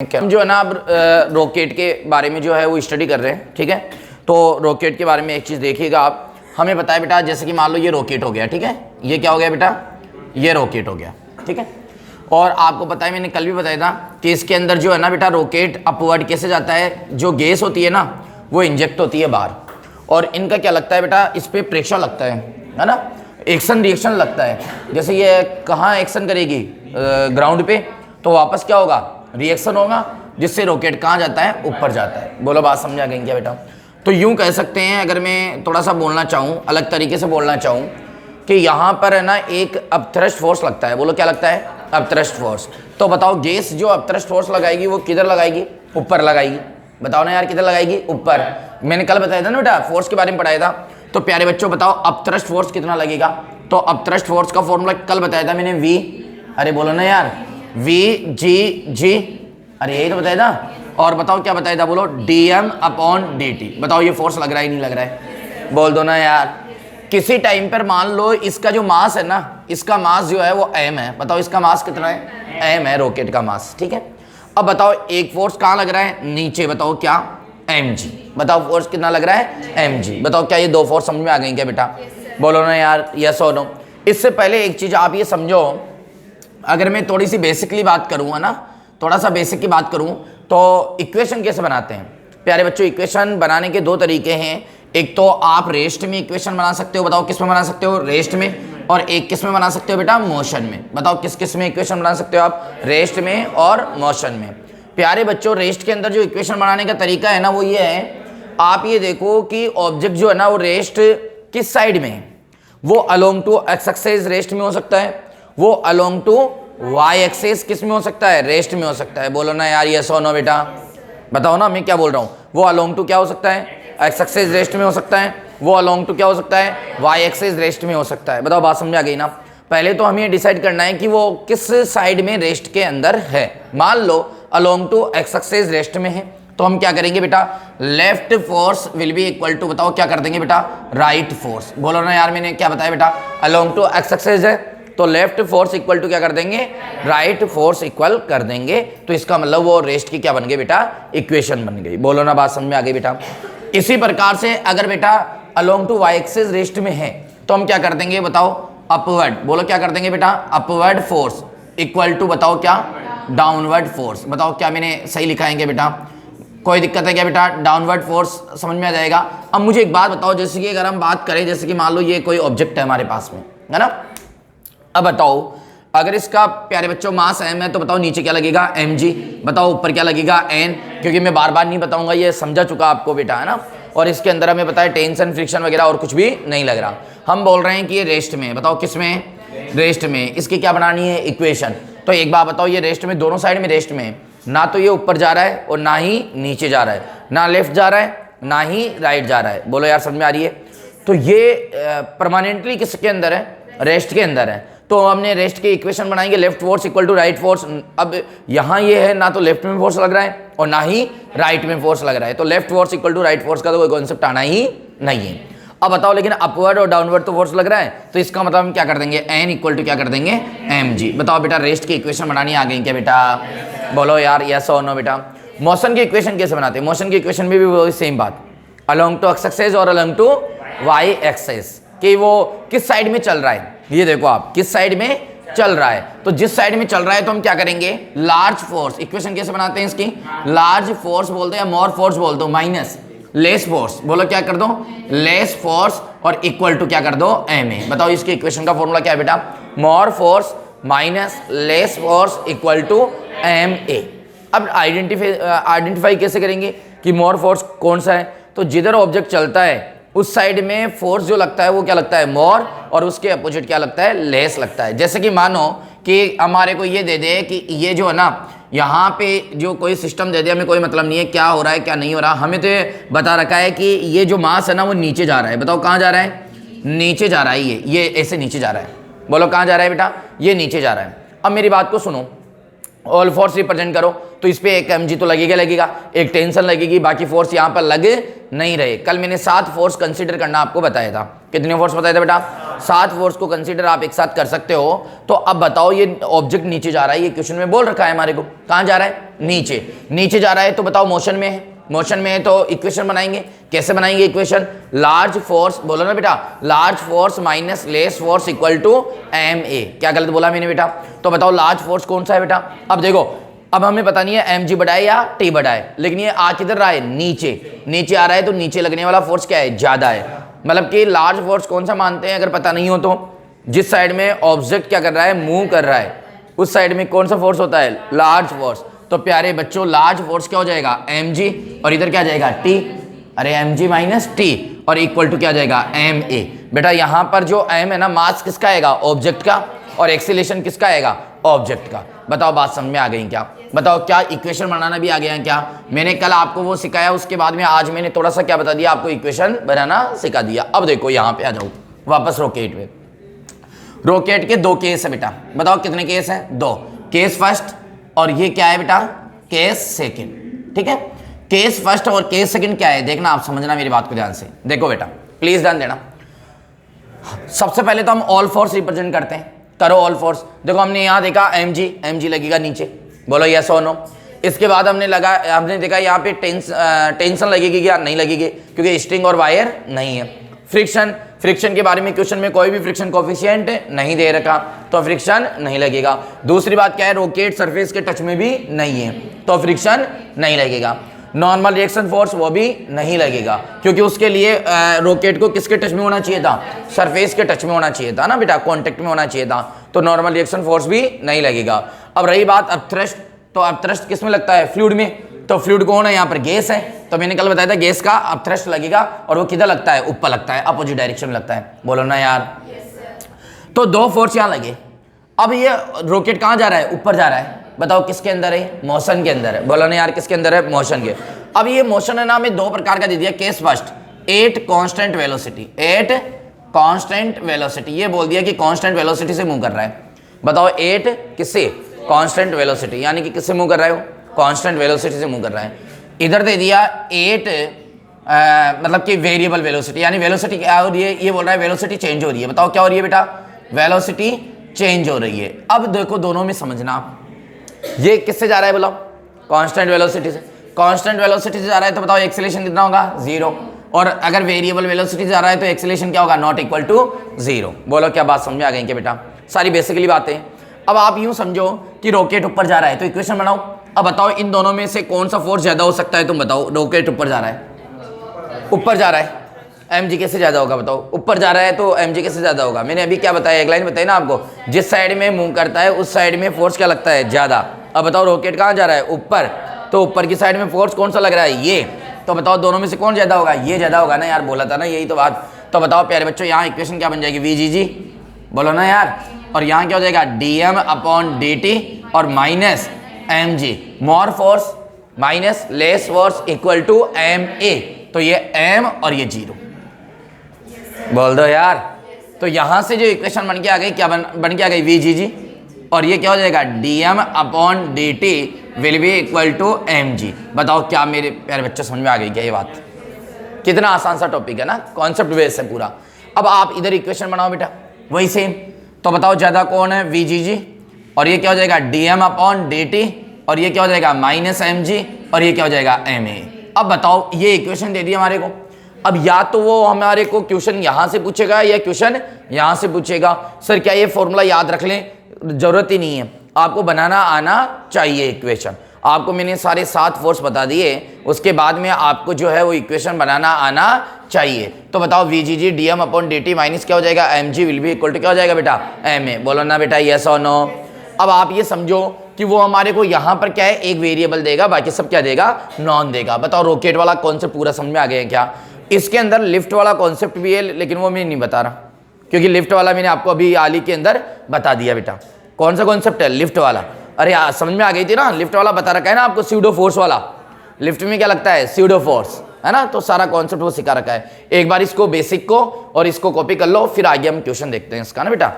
हम जो है ना अब रॉकेट के बारे में जो है वो स्टडी कर रहे हैं, ठीक है। तो रॉकेट के बारे में एक चीज़ देखिएगा आप, हमें पता है बेटा, जैसे कि मान लो ये रॉकेट हो गया, ठीक है। ये क्या हो गया बेटा, ये रॉकेट हो गया, ठीक है। और आपको पता है, मैंने कल भी बताया था कि इसके अंदर जो है ना बेटा रॉकेट अपवर्ड कैसे जाता है, जो गैस होती है ना वो इंजेक्ट होती है बाहर, और इनका क्या लगता है बेटा, इस पर प्रेशर लगता है ना, एक्शन रिएक्शन लगता है। जैसे ये कहाँ एक्शन करेगी, ग्राउंड पे, तो वापस क्या होगा, रिएक्शन होगा, जिससे रॉकेट कहाँ जाता है, ऊपर जाता है। बोलो बात समझ आ गई क्या बेटा। तो यूं कह सकते हैं, अगर मैं थोड़ा सा बोलना चाहूँ, अलग तरीके से बोलना चाहूँ, कि यहाँ पर है ना एक अपथ्रस्ट फोर्स लगता है। बोलो क्या लगता है, अपथ्रस्ट फोर्स। तो बताओ गैस जो अपथ्रस्ट फोर्स लगाएगी वो किधर लगाएगी, ऊपर लगाएगी। बताओ ना यार, किधर लगाएगी, ऊपर। मैंने कल बताया था ना बेटा, फोर्स के बारे में पढ़ाया था। तो प्यारे बच्चों बताओ अपथ्रस्ट फोर्स कितना लगेगा। तो अपथ्रस्ट फोर्स का फॉर्मूला कल बताया था मैंने, वी, अरे बोलो ना यार, वी जी जी, अरे यही तो बताया था। और बताओ क्या बताया था, बोलो dm/dt। बताओ ये फोर्स लग रहा है नहीं लग रहा है, बोल दो ना यार। किसी टाइम पर मान लो इसका जो मास है ना, इसका मास जो है वो m है। बताओ इसका मास कितना है, m है रॉकेट का मास, ठीक है। अब बताओ एक फोर्स कहाँ लग रहा है, नीचे। बताओ क्या, mg। बताओ फोर्स कितना लग रहा है, mg। बताओ क्या ये दो फोर्स समझ में आ गई क्या बेटा, बोलो ना यार, यस और नो। इससे पहले एक चीज आप ये समझो, अगर मैं थोड़ी सी बेसिकली बात करूँ है ना, थोड़ा सा बेसिक की बात करूँ, तो इक्वेशन कैसे बनाते हैं प्यारे बच्चों। इक्वेशन बनाने के दो तरीके हैं। एक तो आप रेस्ट में इक्वेशन बना सकते हो। बताओ किस में बना सकते हो, रेस्ट में। और एक किस में बना सकते हो बेटा, मोशन में। बताओ किस किस में इक्वेशन बना सकते हो आप, रेस्ट में और मोशन में। प्यारे बच्चों रेस्ट के अंदर जो इक्वेशन बनाने का तरीका है ना वो ये है, आप ये देखो कि ऑब्जेक्ट जो है ना वो रेस्ट किस साइड में है, वो along to X axis rest में हो सकता है, वो अलोंग टू वाई एक्सिस किस में हो सकता है, रेस्ट में हो सकता है। बोलो ना यार यस और नो बेटा, बताओ ना मैं क्या बोल रहा हूँ। वो अलोंग टू क्या हो सकता है, एक्स एक्सिस रेस्ट में हो सकता है, वो अलोंग टू क्या हो सकता है, वाई एक्सिस रेस्ट में हो सकता है। बताओ बात समझ आ गई ना। पहले तो हमें डिसाइड करना है कि वो किस साइड में रेस्ट के अंदर है। मान लो along to X axis rest में है, तो हम क्या करेंगे बेटा, left force will be equal to, बताओ क्या कर देंगे बेटा, राइट फोर्स। बोलो ना यार, मैंने क्या बताया बेटा, अलोंग टू एक्स एक्सिस है तो लेफ्ट फोर्स इक्वल टू क्या कर देंगे, राइट फोर्स इक्वल कर देंगे। तो इसका मतलब वो रेस्ट की क्या बन गई बेटा, इक्वेशन बन गई। बोलो ना बात समझ में आ गई बेटा। इसी प्रकार से अगर बेटा along to Y axis rest में है तो हम क्या कर देंगे, बताओ अपवर्ड। बोलो क्या कर देंगे बेटा, अपवर्ड फोर्स इक्वल टू, बताओ क्या, डाउनवर्ड फोर्स। बताओ क्या मैंने सही लिखा है क्या बेटा, कोई दिक्कत है क्या बेटा, डाउनवर्ड फोर्स समझ में आ जाएगा। अब मुझे एक बात बताओ, जैसे कि अगर हम बात करें, जैसे कि मान लो ये कोई ऑब्जेक्ट है हमारे पास में, है ना। अब बताओ अगर इसका प्यारे बच्चों मास m है तो बताओ नीचे क्या लगेगा, mg। बताओ ऊपर क्या लगेगा, n। क्योंकि मैं बार बार नहीं बताऊंगा, ये समझा चुका आपको बेटा, है ना। और इसके अंदर हमें पता है टेंशन फ्रिक्शन वगैरह और कुछ भी नहीं लग रहा। हम बोल रहे हैं कि ये रेस्ट में। बताओ किस में, रेस्ट में। इसकी क्या बनानी है, इक्वेशन। तो एक बार बताओ, ये रेस्ट में, दोनों साइड में रेस्ट में, ना तो ये ऊपर जा रहा है और ना ही नीचे जा रहा है, ना लेफ्ट जा रहा है ना ही राइट जा रहा है। बोलो यार समझ में आ रही है। तो ये परमानेंटली किसके अंदर है, रेस्ट के अंदर है। तो हमने रेस्ट की इक्वेशन बनाएंगे, left force equal to right force. अब यहाँ ये है, ना तो लेफ्ट में फोर्स लग रहा है और ना ही राइट में फोर्स लग रहा है, तो left force equal to right force का तो कोई कॉन्सेप्ट आना ही नहीं है। अब बताओ लेकिन अपवर्ड और डाउनवर्ड तो फोर्स लग रहा है, तो इसका मतलब हम क्या कर देंगे, n इक्वल टू क्या कर देंगे, mg। बताओ बेटा रेस्ट की इक्वेशन बनानी आ गई क्या बेटा, बोलो यार यस और नो बेटा। मोशन की इक्वेशन कैसे बनाते हैं, मोशन की इक्वेशन में भी वही सेम बात, अलोंग टू एक्स एक्सिस और अलोंग टू वाई एक्सिस, कि वो किस साइड में चल रहा है। ये देखो आप, किस साइड में चल रहा है, तो जिस साइड में चल रहा है तो हम क्या करेंगे, लार्ज फोर्स। इक्वेशन कैसे बनाते हैं इसकी, लार्ज फोर्स बोलते हैं, मोर फोर्स बोल दो, माइनस लेस फोर्स। बोलो क्या कर दो, लेस फोर्स, और इक्वल टू क्या कर दो, ma। बताओ इसकी इक्वेशन का फॉर्मूला क्या है बेटा, more force minus less force equal to ma। अब आइडेंटिफाई कैसे करेंगे कि मोर फोर्स कौन सा है, तो जिधर ऑब्जेक्ट चलता है उस साइड में फोर्स जो लगता है वो क्या लगता है, मोर, और उसके अपोजिट क्या लगता है, लेस लगता है। जैसे कि मानो कि हमारे को ये दे दे कि ये जो है ना, यहाँ पे जो कोई सिस्टम दे दे, हमें कोई मतलब नहीं है क्या हो रहा है क्या नहीं हो रहा, हमें तो ये बता रखा है कि ये जो मास है ना वो नीचे जा रहा है। बताओ कहाँ जा रहा है, नीचे जा रहा है, ये ऐसे नीचे जा रहा है। बोलो कहाँ जा रहा है बेटा, ये नीचे जा रहा है। अब मेरी बात को सुनो, ऑल फोर्स रिप्रेजेंट करो, तो इस पे एक mg तो लगेगा, एक टेंशन लगेगी, बाकी फोर्स यहाँ पर लगे नहीं रहे। कल मैंने 7 फोर्स कंसीडर करना आपको बताया था। कितने फोर्स बताया था बेटा, 7 फोर्स को कंसीडर आप एक साथ कर सकते हो। तो अब बताओ ये ऑब्जेक्ट नीचे जा रहा है, ये क्वेश्चन में बोल रखा है हमारे को, कहाँ जा रहा है, नीचे। नीचे जा रहा है तो बताओ मोशन में है, मोशन में है तो इक्वेशन बनाएंगे। कैसे बनाएंगे इक्वेशन, लार्ज फोर्स, बोलो ना बेटा, large force minus less force equal to M A. क्या गलत बोला मैंने बेटा, तो बताओ लार्ज फोर्स कौन सा है बेटा। अब देखो, अब हमें पता नहीं है mg बढ़ाए या t बढ़ाए, लेकिन ये आ किधर रहा है, नीचे। नीचे आ रहा है तो नीचे लगने वाला फोर्स क्या है, ज्यादा है। मतलब कि लार्ज फोर्स कौन सा मानते हैं अगर पता नहीं हो तो, जिस साइड में ऑब्जेक्ट क्या कर रहा है, मूव कर रहा है, उस साइड में कौन सा फोर्स होता है, लार्ज फोर्स। तो प्यारे बच्चों लार्ज फोर्स क्या हो जाएगा, mg, और इधर क्या जाएगा t, अरे mg माइनस t, और इक्वल टू क्या जाएगा, ma। बेटा यहाँ पर जो m है ना, मास किसका आएगा, ऑब्जेक्ट का, और एक्सीलरेशन किसका आएगा, ऑब्जेक्ट का। बताओ बात समझ में आ गई क्या, बताओ क्या इक्वेशन बनाना भी आ गया क्या। मैंने कल आपको वो सिखाया, उसके बाद में आज मैंने थोड़ा सा क्या बता दिया आपको, इक्वेशन बनाना सिखा दिया। अब देखो यहाँ पे आ जाओ वापस रॉकेट पे। रॉकेट के 2 केस है बेटा, बताओ कितने केस हैं, 2। केस फर्स्ट और ये क्या है बेटा, केस सेकंड। ठीक है, केस फर्स्ट और केस सेकंड क्या है, देखना आप, समझना मेरी बात को ध्यान से। देखो बेटा प्लीज ध्यान देना। सबसे पहले तो हम ऑल फोर्स रिप्रेजेंट करते हैं, करो ऑल फोर्स। देखो हमने यहाँ देखा mg लगेगा नीचे, बोलो यस और नो। इसके बाद हमने देखा यहाँ पे टेंशन लगेगी क्या, नहीं लगेगी, क्योंकि स्ट्रिंग और वायर नहीं है। फ्रिक्शन के बारे में क्वेश्चन में कोई भी फ्रिक्शन कोफिशिएंट नहीं दे रखा, तो फ्रिक्शन नहीं लगेगा। दूसरी बात क्या है, रॉकेट सरफेस के टच में भी नहीं है, तो फ्रिक्शन नहीं लगेगा। नॉर्मल रिएक्शन फोर्स वो भी नहीं लगेगा, क्योंकि उसके लिए रॉकेट को किसके टच में होना चाहिए था, सरफेस के टच में होना चाहिए था ना बेटा, कॉन्टेक्ट में होना चाहिए था, तो नॉर्मल रिएक्शन फोर्स भी नहीं लगेगा। अब रही बात अपथ्रस्ट, तो अपथ्रस्ट किस में लगता है, फ्लूइड में। तो फ्लूइड कौन है, यहाँ पर गैस है, तो मैंने कल बताया था गैस का अपथ्रस्ट लगेगा, और वो किधर लगता है, ऊपर लगता है, अपोजिट डायरेक्शन में लगता है, बोलो ना यार। तो 2 फोर्स यहाँ लगे। अब ये रॉकेट कहाँ जा रहा है, ऊपर जा रहा है, बताओ किसके अंदर है, मोशन के अंदर है, बोलो ना यार किसके अंदर है, मोशन के। अब ये मोशन है ना, हमें 2 प्रकार का दे दिया। Case first, 8 constant velocity, 8 constant velocity, ये बोल दिया कि कांस्टेंट वेलोसिटी से मूव कर रहा है। बताओ 8 किससे, कांस्टेंट वेलोसिटी, यानी कि किससे मूव कर रहा है, कांस्टेंट वेलोसिटी से मूव कर रहा है। इधर दे दिया 8 मतलब कि वेरिएबल वेलोसिटी, यानी वेलोसिटी क्या हो रही है, ये बोल रहा है वेलोसिटी चेंज हो रही है। बताओ क्या हो रही है बेटा, वेलोसिटी चेंज हो रही है। अब देखो दोनों में समझना, ये किससे जा रहा है, बोलो कांस्टेंट वेलोसिटी से। कांस्टेंट वेलोसिटी से जा रहा है तो बताओ एक्सीलरेशन कितना होगा, 0। और अगर वेरिएबल वेलोसिटी से जा रहा है तो एक्सीलरेशन क्या होगा, नॉट इक्वल टू 0। बोलो क्या बात समझ में आ गई क्या बेटा, सारी बेसिकली बातें। अब आप यूं समझो कि रॉकेट ऊपर जा रहा है, तो इक्वेशन बनाओ। अब बताओ इन दोनों में से कौन सा फोर्स ज्यादा हो सकता है, तुम बताओ। रॉकेट ऊपर जा रहा है, ऊपर जा रहा है, mg कैसे ज्यादा होगा, बताओ। ऊपर जा रहा है तो mg कैसे ज्यादा होगा, मैंने अभी क्या बताया, एक लाइन बताई ना आपको, जिस साइड में मूव करता है उस साइड में फोर्स क्या लगता है, ज्यादा। अब बताओ रॉकेट कहाँ जा रहा है, ऊपर, तो ऊपर की साइड में फोर्स कौन सा लग रहा है, ये। तो बताओ दोनों में से कौन ज्यादा होगा, ये ज्यादा होगा ना यार, बोला था ना यही तो बात। तो बताओ प्यारे बच्चों यहाँ इक्वेशन क्या बन जाएगी, vgg, बोलो ना यार। और यहाँ क्या हो जाएगा, dm/dt और minus mg, more force minus less force equal to ma। तो ये m और ये 0, बोल दो यार। तो यहां से जो इक्वेशन बन के आ गई, क्या बन के आ गई, vgg, और ये क्या हो जाएगा, dm/dt will be equal to mg। बताओ क्या मेरे प्यारे बच्चे समझ में आ गई क्या ये बात, कितना आसान सा टॉपिक है ना, कॉन्सेप्ट बेस है पूरा। अब आप इधर इक्वेशन बनाओ बेटा, वही सेम। तो बताओ ज्यादा कौन है, vgg, और ये क्या हो जाएगा, dm/dt, और ये क्या हो जाएगा, माइनस mg, और ये क्या हो जाएगा, ma। अब बताओ ये इक्वेशन दे दी हमारे को। अब या तो वो हमारे को क्वेश्चन यहां से पूछेगा या क्वेश्चन यहां से पूछेगा। सर क्या ये फॉर्मूला याद रख लें, जरूरत ही नहीं है, आपको बनाना आना चाहिए इक्वेशन। आपको मैंने सारे 7 फोर्स बता दिए, उसके बाद में आपको जो है वो इक्वेशन बनाना आना चाहिए। तो बताओ vgg dm/dt माइनस क्या हो जाएगा, mg will be equal to क्या हो जाएगा बेटा, ma। बोलो ना बेटा यस और नो। अब आप ये समझो कि वो हमारे को यहाँ पर क्या है, एक वेरिएबल देगा, बाकी सब क्या देगा, नॉन देगा। बताओ रॉकेट वाला कॉन्सेप्ट पूरा समझ में आ गया है क्या। इसके अंदर लिफ्ट वाला कॉन्सेप्ट भी है, लेकिन वो मैं नहीं बता रहा, क्योंकि लिफ्ट वाला मैंने आपको अभी आली के अंदर बता दिया बेटा। कौन सा कॉन्सेप्ट है, लिफ्ट वाला। अरे समझ में आ गई थी ना, लिफ्ट वाला बता रखा है ना आपको, स्यूडो फोर्स वाला। लिफ्ट में क्या लगता है, स्यूडो फोर्स, है ना। तो सारा कॉन्सेप्ट वो सिखा रखा है। एक बार इसको बेसिक को और इसको कॉपी कर लो, फिर आगे हम क्वेश्चन देखते हैं इसका ना बेटा।